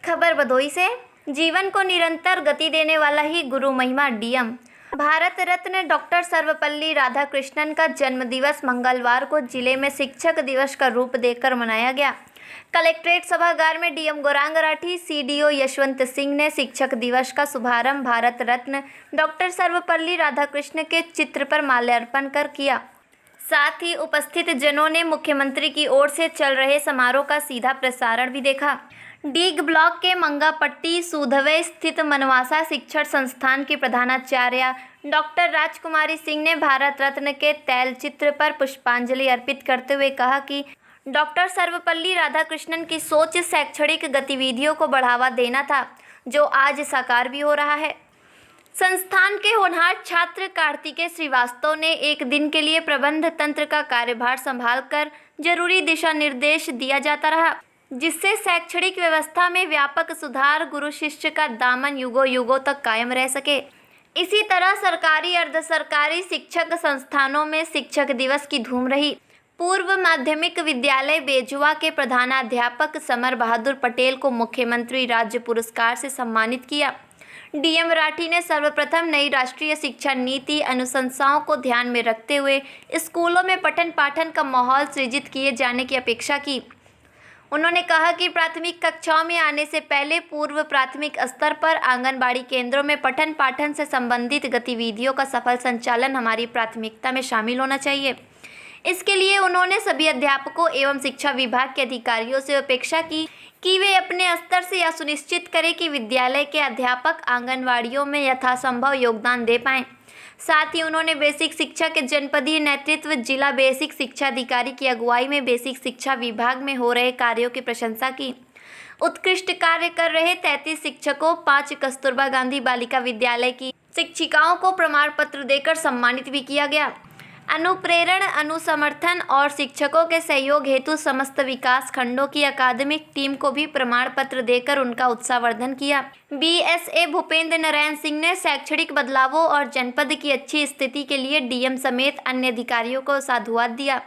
खबर भदोही से। जीवन को निरंतर गति देने वाला ही गुरु महिमा डीएम भारत रत्न डॉक्टर सर्वपल्ली राधाकृष्णन का जन्मदिवस मंगलवार को जिले में शिक्षक दिवस का रूप देकर मनाया गया। कलेक्ट्रेट सभागार में डीएम गौरांग राठी, सीडीओ यशवंत सिंह ने शिक्षक दिवस का शुभारंभ भारत रत्न डॉक्टर सर्वपल्ली राधाकृष्ण के चित्र पर माल्यार्पण कर किया। साथ ही उपस्थित जनों ने मुख्यमंत्री की ओर से चल रहे समारोह का सीधा प्रसारण भी देखा। डीग ब्लॉक के मंगापट्टी सूधवे स्थित मनवासा शिक्षण संस्थान की प्रधानाचार्य डॉक्टर राजकुमारी सिंह ने भारत रत्न के तैल चित्र पर पुष्पांजलि अर्पित करते हुए कहा कि डॉक्टर सर्वपल्ली राधाकृष्णन की सोच शैक्षणिक गतिविधियों को बढ़ावा देना था, जो आज साकार भी हो रहा है। संस्थान के होनहार छात्र कार्तिकेय श्रीवास्तव ने एक दिन के लिए प्रबंध तंत्र का कार्यभार संभालकर जरूरी दिशा निर्देश दिया जाता रहा, जिससे शैक्षणिक व्यवस्था में व्यापक सुधार, गुरु शिष्य का दामन युगों युगों तक कायम रह सके। इसी तरह सरकारी अर्ध सरकारी शिक्षक संस्थानों में शिक्षक दिवस की धूम रही। पूर्व माध्यमिक विद्यालय बेजुआ के प्रधानाध्यापक समर बहादुर पटेल को मुख्यमंत्री राज्य पुरस्कार से सम्मानित किया। डीएम राठी ने सर्वप्रथम नई राष्ट्रीय शिक्षा नीति अनुशंसाओं को ध्यान में रखते हुए स्कूलों में पठन पाठन का माहौल सृजित किए जाने की अपेक्षा की। उन्होंने कहा कि प्राथमिक कक्षाओं में आने से पहले पूर्व प्राथमिक स्तर पर आंगनबाड़ी केंद्रों में पठन पाठन से संबंधित गतिविधियों का सफल संचालन हमारी प्राथमिकता में शामिल होना चाहिए। इसके लिए उन्होंने सभी अध्यापकों एवं शिक्षा विभाग के अधिकारियों से अपेक्षा की कि वे अपने स्तर से यह सुनिश्चित करें कि विद्यालय के अध्यापक आंगनबाड़ियों में यथासंभव योगदान दे पाएं। साथ ही उन्होंने बेसिक शिक्षा के जनपदीय नेतृत्व जिला बेसिक शिक्षा अधिकारी की अगुवाई में बेसिक शिक्षा विभाग में हो रहे कार्यों की प्रशंसा की। उत्कृष्ट कार्य कर रहे 33 शिक्षकों, 5 कस्तूरबा गांधी बालिका विद्यालय की शिक्षिकाओं को प्रमाण पत्र देकर सम्मानित भी किया गया। अनुप्रेरण, अनुसमर्थन और शिक्षकों के सहयोग हेतु समस्त विकास खंडों की अकादमिक टीम को भी प्रमाण पत्र देकर उनका उत्साहवर्धन किया। बीएसए भूपेंद्र नारायण सिंह ने शैक्षणिक बदलावों और जनपद की अच्छी स्थिति के लिए डीएम समेत अन्य अधिकारियों को साधुवाद दिया।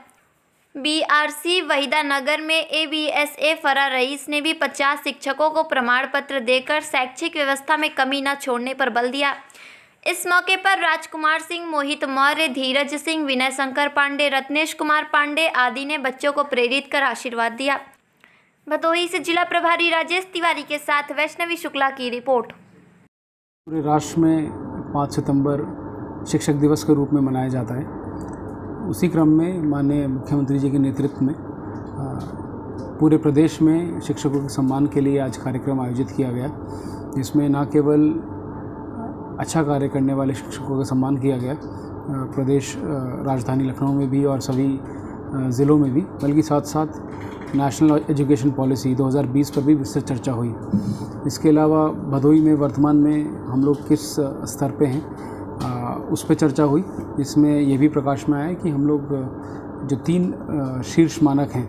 बीआरसी वहीदा नगर में एबीएसए फरा रईस ने भी 50 शिक्षकों को प्रमाण पत्र देकर शैक्षिक व्यवस्था में कमी न छोड़ने पर बल दिया। इस मौके पर राजकुमार सिंह, मोहित मौर्य, धीरज सिंह, विनय शंकर पांडे, रत्नेश कुमार पांडे आदि ने बच्चों को प्रेरित कर आशीर्वाद दिया। भदोही से जिला प्रभारी राजेश तिवारी के साथ वैष्णवी शुक्ला की रिपोर्ट। पूरे राष्ट्र में 5 सितंबर शिक्षक दिवस के रूप में मनाया जाता है। उसी क्रम में माननीय मुख्यमंत्री जी के नेतृत्व में पूरे प्रदेश में शिक्षकों के सम्मान के लिए आज कार्यक्रम आयोजित किया गया, जिसमें न केवल अच्छा कार्य करने वाले शिक्षकों का सम्मान किया गया प्रदेश राजधानी लखनऊ में भी और सभी ज़िलों में भी, बल्कि साथ साथ नेशनल एजुकेशन पॉलिसी 2020 पर भी विस्तृत चर्चा हुई। इसके अलावा भदोही में वर्तमान में हम लोग किस स्तर पे हैं उस पर चर्चा हुई, जिसमें यह भी प्रकाश में आया कि हम लोग जो 3 शीर्ष मानक हैं,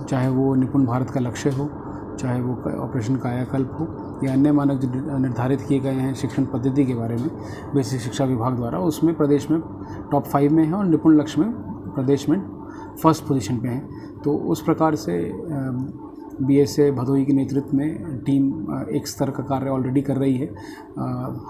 चाहे वो निपुण भारत का लक्ष्य हो, चाहे वो ऑपरेशन कायाकल्प हो या अन्य मानक जो निर्धारित किए गए हैं शिक्षण पद्धति के बारे में बेसिक शिक्षा विभाग द्वारा, उसमें प्रदेश में टॉप 5 में है और निपुण लक्ष्य में प्रदेश में फर्स्ट पोजीशन पे हैं। तो उस प्रकार से बीएसए भदोही के नेतृत्व में टीम एक स्तर का कार्य ऑलरेडी कर रही है।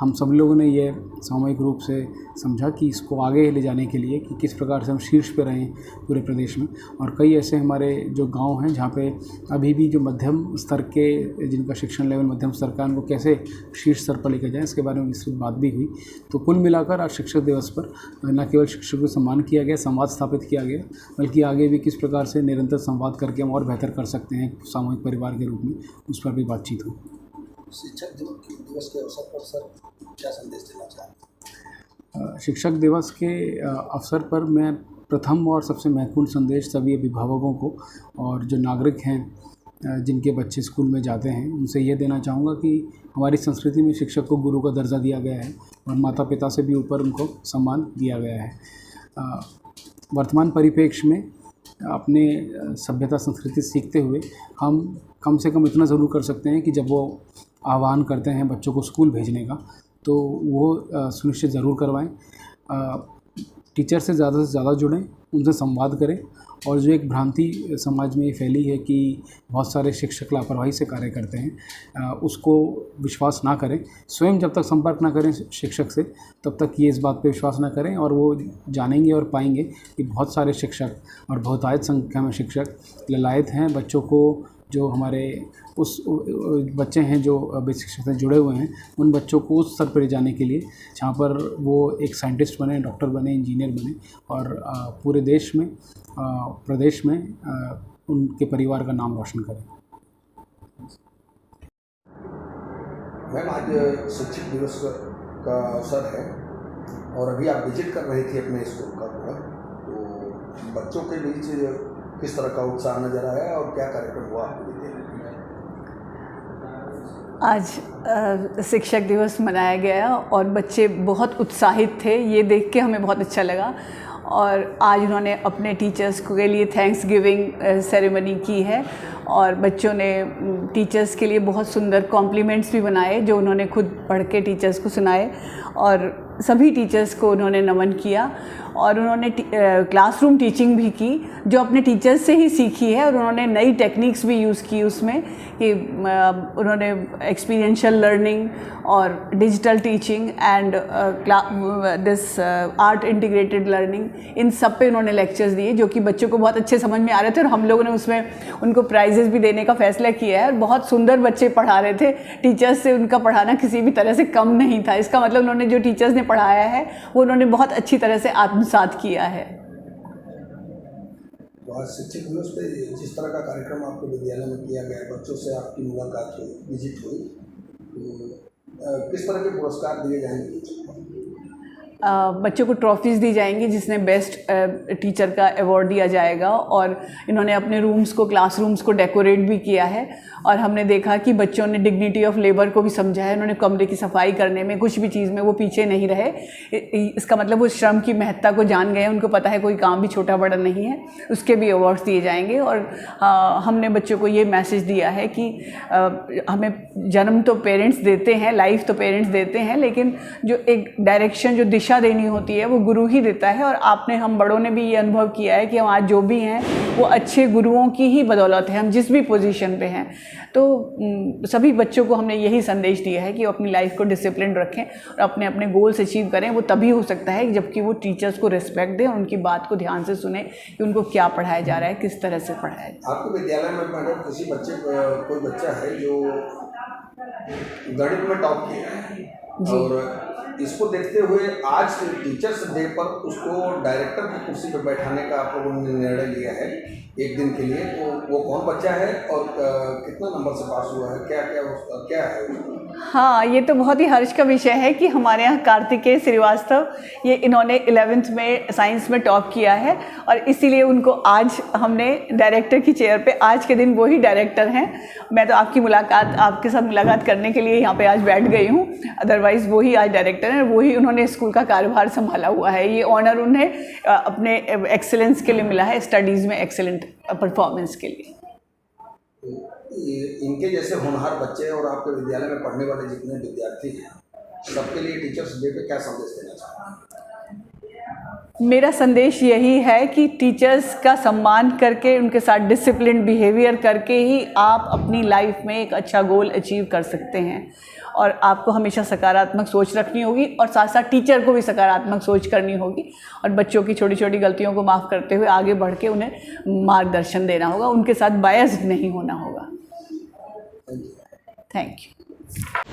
हम सब लोगों ने ये सामूहिक रूप से समझा कि इसको आगे ले जाने के लिए कि किस प्रकार से हम शीर्ष पे रहें पूरे प्रदेश में, और कई ऐसे हमारे जो गांव हैं जहाँ पे अभी भी जो मध्यम स्तर के जिनका शिक्षण लेवल मध्यम स्तर का, उनको कैसे शीर्ष स्तर पर लेकर जाएँ, इसके बारे में विस्तृत बात भी हुई। तो कुल मिलाकर आज शिक्षक दिवस पर न केवल शिक्षकों को सम्मान किया गया, संवाद स्थापित किया गया, बल्कि आगे भी किस प्रकार से निरंतर संवाद करके हम और बेहतर कर सकते हैं सामूहिक परिवार के रूप में, उस पर भी बातचीत हुई। शिक्षक दिवस के अवसर पर सर क्या संदेश देना चाहेंगे? शिक्षक दिवस के अवसर पर मैं प्रथम और सबसे महत्वपूर्ण संदेश सभी अभिभावकों को और जो नागरिक हैं जिनके बच्चे स्कूल में जाते हैं उनसे ये देना चाहूँगा कि हमारी संस्कृति में शिक्षक को गुरु का दर्जा दिया गया है और माता पिता से भी ऊपर उनको सम्मान दिया गया है। वर्तमान परिप्रेक्ष्य में अपने सभ्यता संस्कृति सीखते हुए हम कम से कम इतना ज़रूर कर सकते हैं कि जब वो आह्वान करते हैं बच्चों को स्कूल भेजने का, तो वो सुनिश्चित ज़रूर करवाएं। टीचर से ज़्यादा जुड़ें, उनसे संवाद करें और जो एक भ्रांति समाज में फैली है कि बहुत सारे शिक्षक लापरवाही से कार्य करते हैं, उसको विश्वास ना करें। स्वयं जब तक संपर्क ना करें शिक्षक से, तब तक ये इस बात पे विश्वास ना करें और वो जानेंगे और पाएंगे कि बहुत सारे शिक्षक और बहुतायत संख्या में शिक्षक ललायत हैं। बच्चों को, जो हमारे उस बच्चे हैं जो बेसिक शिक्षा से जुड़े हुए हैं, उन बच्चों को उस स्तर पर ले जाने के लिए जहाँ पर वो एक साइंटिस्ट बने, डॉक्टर बने, इंजीनियर बने और पूरे देश में, प्रदेश में उनके परिवार का नाम रोशन करें। मैम, आज शिक्षक दिवस का अवसर है और अभी आप विजिट कर रही थी अपने स्कूल का पूरा, तो बच्चों के बीच किस तरह का उत्साह नज़र आया और क्या कार्यक्रम हुआ आपके विद्यालय में? आज शिक्षक दिवस मनाया गया और बच्चे बहुत उत्साहित थे, ये देख के हमें बहुत अच्छा लगा। और आज उन्होंने अपने टीचर्स के लिए थैंक्स गिविंग सेरेमनी की है और बच्चों ने टीचर्स के लिए बहुत सुंदर कॉम्प्लीमेंट्स भी बनाए जो उन्होंने खुद पढ़ के टीचर्स को सुनाए और सभी टीचर्स को उन्होंने नमन किया। और उन्होंने क्लासरूम टीचिंग भी की जो अपने टीचर्स से ही सीखी है और उन्होंने नई टेक्निक्स भी यूज़ की उसमें, कि उन्होंने एक्सपीरियंशियल लर्निंग और digital teaching and this art integrated learning, इन सब पे उन्होंने लेक्चर्स दिए जो कि बच्चों को बहुत अच्छे समझ में आ रहे थे और हम लोगों ने उसमें उनको प्राइजेस भी देने का फैसला किया है। और बहुत सुंदर बच्चे पढ़ा रहे थे, टीचर्स से उनका पढ़ाना किसी भी तरह से कम नहीं था। इसका मतलब उन्होंने जो टीचर्स ने पढ़ाया है वो उन्होंने बहुत अच्छी तरह से आत्मसात किया है। तो आज शिक्षक दिवस पे जिस तरह का कार्यक्रम आपके विद्यालय में किया गया, बच्चों से आपकी मुलाकात हुई, विजिट हुई, तो किस तरह के पुरस्कार दिए जाएंगे? बच्चों को ट्रॉफीज़ दी जाएंगी जिसने बेस्ट टीचर का अवार्ड दिया जाएगा। और इन्होंने अपने रूम्स को, क्लासरूम्स को डेकोरेट भी किया है और हमने देखा कि बच्चों ने डिग्निटी ऑफ लेबर को भी समझा है। उन्होंने कमरे की सफाई करने में, कुछ भी चीज़ में वो पीछे नहीं रहे। इसका मतलब वो श्रम की महत्ता को जान गए, उनको पता है कोई काम भी छोटा बड़ा नहीं है। उसके भी अवार्ड्स दिए जाएंगे। और हमने बच्चों को ये मैसेज दिया है कि हमें जन्म तो पेरेंट्स देते हैं, लाइफ तो पेरेंट्स देते हैं, लेकिन जो एक डायरेक्शन, जो दिशा देनी होती है वो गुरु ही देता है। और हम बड़ों ने भी ये अनुभव किया है कि हम आज जो भी हैं वो अच्छे गुरुओं की ही बदौलत है, हम जिस भी पोजीशन पे हैं। तो सभी बच्चों को हमने यही संदेश दिया है कि वो अपनी लाइफ को डिसिप्लिन रखें और अपने अपने गोल्स अचीव करें। वो तभी हो सकता है जबकि वो टीचर्स को रिस्पेक्ट दें और उनकी बात को ध्यान से सुने कि उनको क्या पढ़ाया जा रहा है, किस तरह से पढ़ाया जा रहा है। आपके विद्यालय में मैडम किसी बच्चे, कोई बच्चा है जो गणित में टॉप किया है और इसको देखते हुए आज टीचर्स डे पर उसको डायरेक्टर की कुर्सी पर बैठाने का आप लोगों ने निर्णय लिया है एक दिन के लिए, तो वो कौन बच्चा है और कितना नंबर से पास हुआ है, क्या है? हाँ, ये तो बहुत ही हर्ष का विषय है कि हमारे यहाँ कार्तिकेय श्रीवास्तव, ये इन्होंने 11th में साइंस में टॉप किया है और इसीलिए उनको आज हमने डायरेक्टर की चेयर पे, आज के दिन वो ही डायरेक्टर हैं। मैं तो आपके साथ मुलाकात करने के लिए यहाँ पे आज बैठ गई हूँ, अदरवाइज़ वो ही आज डायरेक्टर हैं। वो ही उन्होंने स्कूल का कार्यभार संभाला हुआ है। ये ऑनर उन्हें अपने एक्सेलेंस के लिए मिला है, स्टडीज़ में एक्सेलेंट परफॉर्मेंस के लिए। इनके जैसे होनहार बच्चे और आपके विद्यालय में पढ़ने वाले जितने विद्यार्थी हैं, सबके लिए टीचर्स डे पे क्या संदेश देना चाहते हैं? मेरा संदेश यही है कि टीचर्स का सम्मान करके, उनके साथ डिसिप्लिन बिहेवियर करके ही आप अपनी लाइफ में एक अच्छा गोल अचीव कर सकते हैं। और आपको हमेशा सकारात्मक सोच रखनी होगी और साथ साथ टीचर को भी सकारात्मक सोच करनी होगी और बच्चों की छोटी छोटी गलतियों को माफ़ करते हुए आगे बढ़ के उन्हें मार्गदर्शन देना होगा, उनके साथ बायस्ड नहीं होना होगा। Thank you.